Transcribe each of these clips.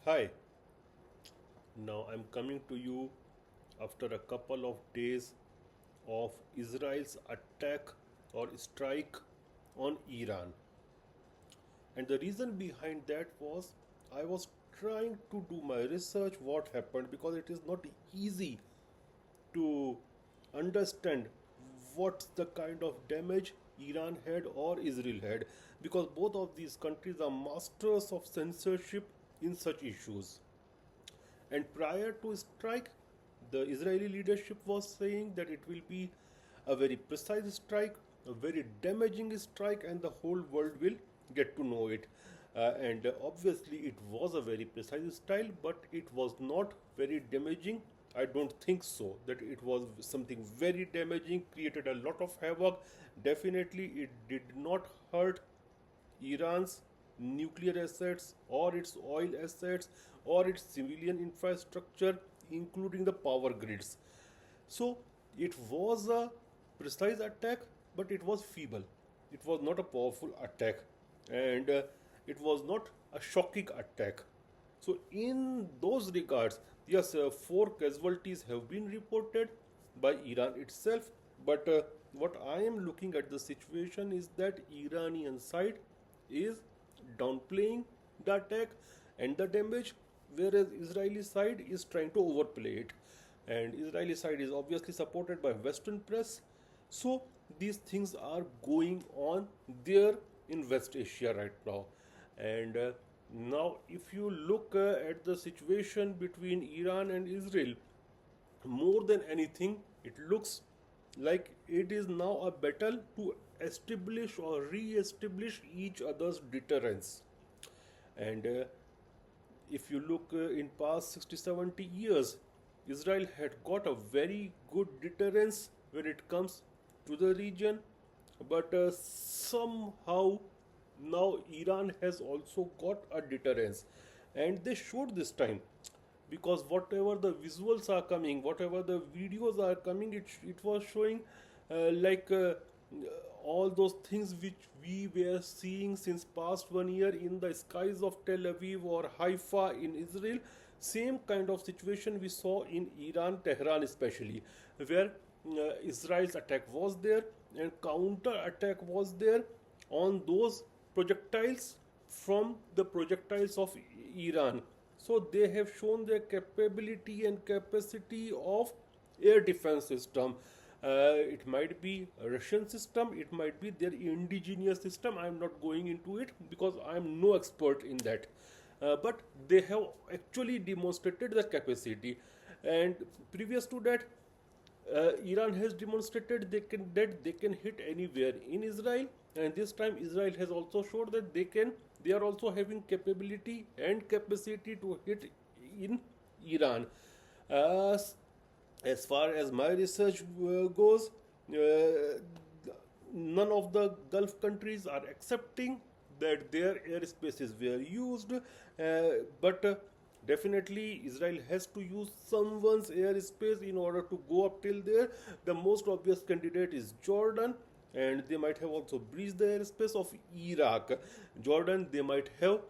Hi, now I'm coming to you after a couple of days of Israel's attack or strike on Iran. And the reason behind that was I was trying to do my research what happened because it is not easy to understand what's the kind of damage Iran had or Israel had because both of these countries are masters of censorship in such issues. And prior to strike, the Israeli leadership was saying that it will be a very precise strike, a very damaging strike, and the whole world will get to know it. And obviously, it was a very precise style, but it was not very damaging. I don't think so. That it was something very damaging, created a lot of havoc. Definitely, it did not hurt Iran's nuclear assets or its oil assets or its civilian infrastructure, including the power grids. So it was a precise attack, but it was feeble. It was not a powerful attack, and it was not a shocking attack. So, in those regards, yes, four casualties have been reported by Iran itself. But what I am looking at the situation is that Iranian side is downplaying the attack and the damage, whereas Israeli side is trying to overplay it. And Israeli side is obviously supported by Western press. So these things are going on there in West Asia right now. And now, if you look at the situation between Iran and Israel, more than anything, it looks like it is now a battle to establish or re establish each other's deterrence. And if you look in past 60 70 years, Israel had got a very good deterrence when it comes to the region, but somehow now Iran has also got a deterrence, and they showed this time because whatever the visuals are coming, whatever the videos are coming, it was showing like all those things which we were seeing since past 1 year in the skies of Tel Aviv or Haifa in Israel. Same kind of situation we saw in Iran, Tehran especially, where Israel's attack was there and counter attack was there on those projectiles from the projectiles of Iran. So they have shown their capability and capacity of air defense system. It might be a Russian system, it might be their indigenous system. I am not going into it because I am no expert in that. But they have actually demonstrated the capacity. And previous to that, Iran has demonstrated they can hit anywhere in Israel, and this time Israel has also showed that they are also having capability and capacity to hit in Iran. Uh, as far as my research goes, none of the Gulf countries are accepting that their airspaces were used, but definitely Israel has to use someone's airspace in order to go up till there. The most obvious candidate is Jordan, and they might have also breached the airspace of Iraq. Jordan, they might have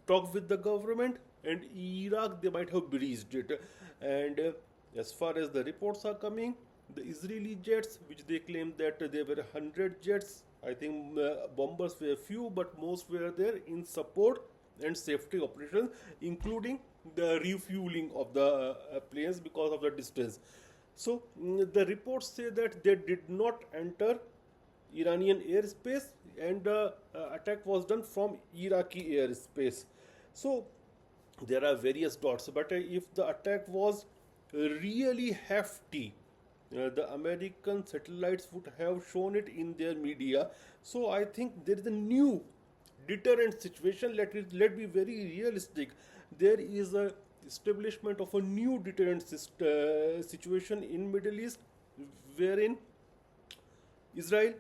talked with the government, and Iraq, they might have breached it. And as far as the reports are coming, the Israeli jets, which they claim that there were 100 jets, I think bombers were few, but most were there in support and safety operations, including the refueling of the planes because of the distance. So the reports say that they did not enter Iranian airspace, and the attack was done from Iraqi airspace. So there are various dots, but if the attack was really hefty, the American satellites would have shown it in their media. So I think there is a new deterrent situation. Let be very realistic. There is a establishment of a new deterrent situation in Middle East, wherein Israel,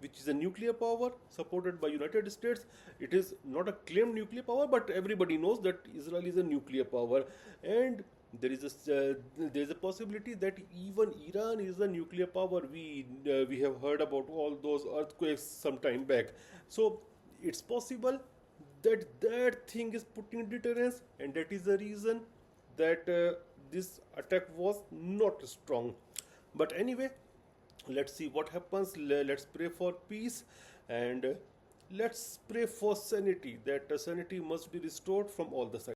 which is a nuclear power supported by United States, it is not a claimed nuclear power, but everybody knows that Israel is a nuclear power, and there is a possibility that even Iran is a nuclear power. We have heard about all those earthquakes some time back, so it's possible that thing is putting deterrence, and that is the reason that this attack was not strong. But anyway, let's see what happens. Let's pray for peace, and let's pray for sanity, that sanity must be restored from all the sides.